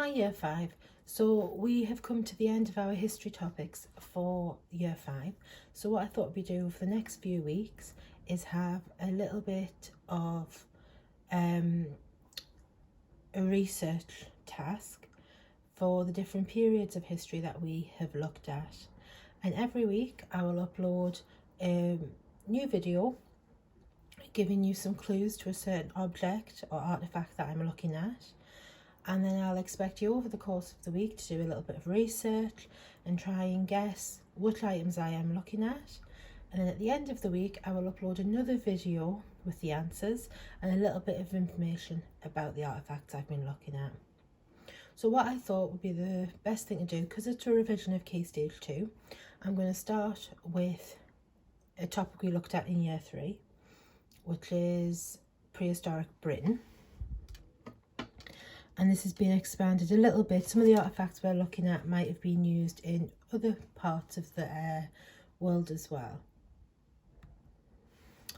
Hi Year 5. So we have come to the end of our history topics for Year 5. So what I thought we'd do for the next few weeks is have a little bit of a research task for the different periods of history that we have looked at. And every week I will upload a new video giving you some clues to a certain object or artifact that I'm looking at. And then I'll expect you over the course of the week to do a little bit of research and try and guess which items I am looking at. And then at the end of the week, I will upload another video with the answers and a little bit of information about the artifacts I've been looking at. So what I thought would be the best thing to do, because it's a revision of Key Stage 2, I'm going to start with a topic we looked at in Year 3, which is Prehistoric Britain. And this has been expanded a little bit. Some of the artifacts we're looking at might have been used in other parts of the world as well.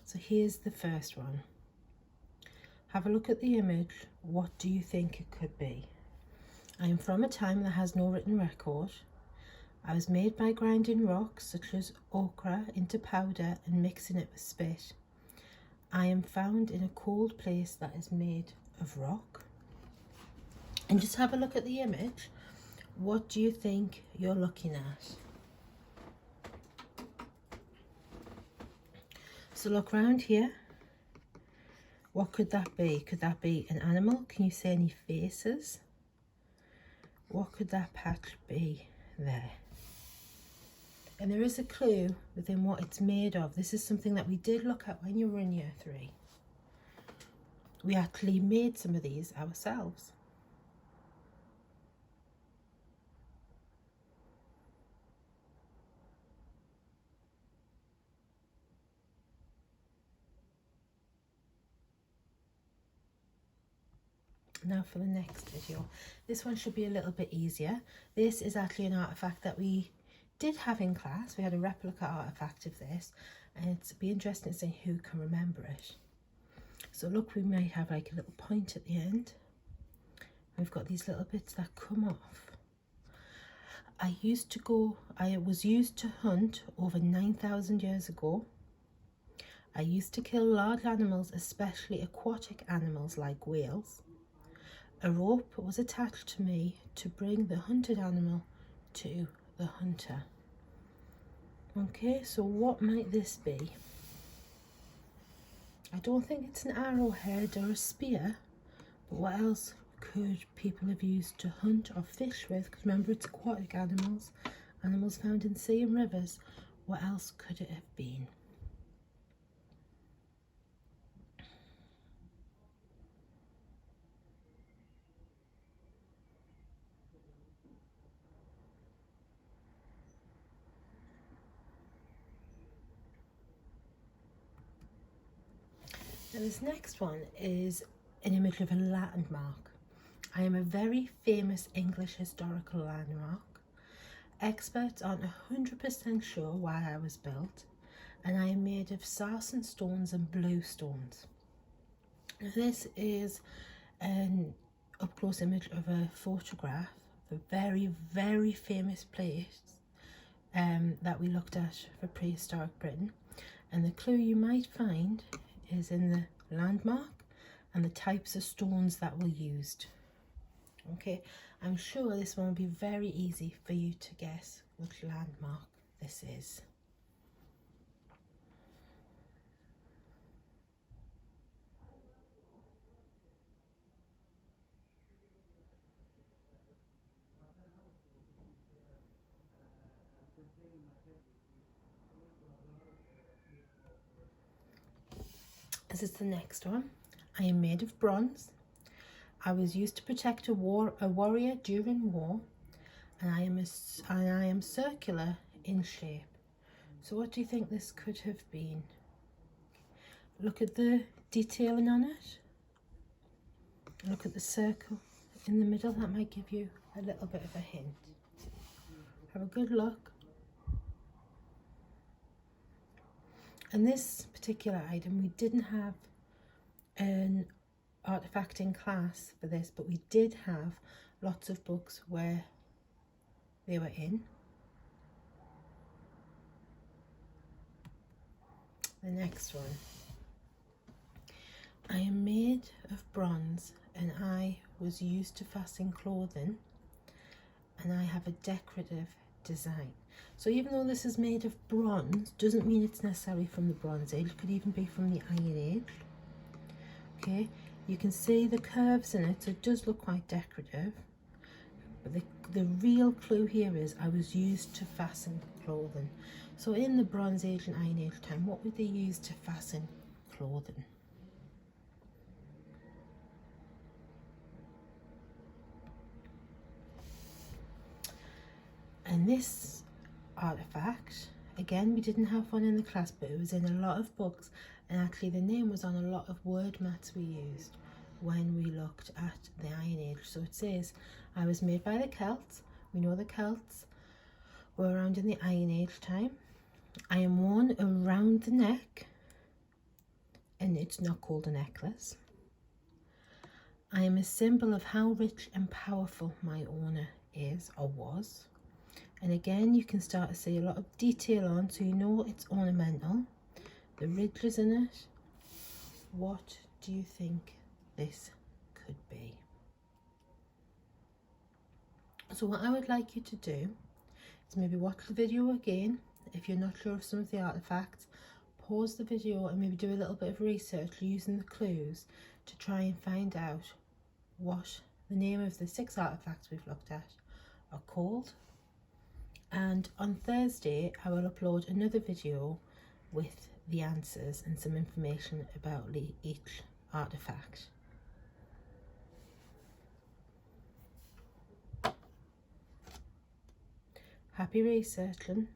So here's the first one. Have a look at the image. What do you think it could be? I am from a time that has no written record. I was made by grinding rocks such as ochre into powder and mixing it with spit. I am found in a cold place that is made of rock. And just have a look at the image. What do you think you're looking at? So look around here. What could that be? Could that be an animal? Can you see any faces? What could that patch be there? And there is a clue within what it's made of. This is something that we did look at when you were in Year 3. We actually made some of these ourselves. Now for the next video. This one should be a little bit easier. This is actually an artifact that we did have in class. We had a replica artifact of this, and it'd be interesting to see who can remember it. So look, we might have like a little point at the end. We've got these little bits that come off. I was used to hunt over 9,000 years ago. I used to kill large animals, especially aquatic animals like whales. A rope was attached to me to bring the hunted animal to the hunter. Okay, so what might this be? I don't think it's an arrowhead or a spear, but what else could people have used to hunt or fish with? Because remember, it's aquatic animals, animals found in sea and rivers. What else could it have been? Now this next one is an image of a landmark. I am a very famous English historical landmark. Experts aren't 100% sure why I was built, and I am made of sarsen stones and blue stones. Now this is an up-close image of a photograph of a very, very famous place that we looked at for Prehistoric Britain. And the clue you might find is in the landmark and the types of stones that were used. Okay, I'm sure this one will be very easy for you to guess which landmark this is. This is the next one. I am made of bronze. I was used to protect a warrior during war, and I am circular in shape. So what do you think this could have been? Look at the detailing on it. Look at the circle in the middle. That might give you a little bit of a hint. Have a good look. And this particular item, we didn't have an artifact in class for this, but we did have lots of books where they were in. The next one. I am made of bronze and I was used to fasten clothing, and I have a decorative design. So even though this is made of bronze, doesn't mean it's necessarily from the Bronze Age. It could even be from the Iron Age. Okay, you can see the curves in it, so it does look quite decorative. But the real clue here is I was used to fasten clothing. So in the Bronze Age and Iron Age time, what would they use to fasten clothing? And this artifact, again, we didn't have one in the class, but it was in a lot of books, and actually the name was on a lot of word mats we used when we looked at the Iron Age. So it says, I was made by the Celts. We know the Celts were around in the Iron Age time. I am worn around the neck, and it's not called a necklace. I am a symbol of how rich and powerful my owner is or was. And again, you can start to see a lot of detail on, so you know it's ornamental. The ridges in it. What do you think this could be? So what I would like you to do is maybe watch the video again. If you're not sure of some of the artifacts, pause the video and maybe do a little bit of research using the clues to try and find out what the name of the 6 artifacts we've looked at are called. And on Thursday I will upload another video with the answers and some information about each artifact. Happy researching.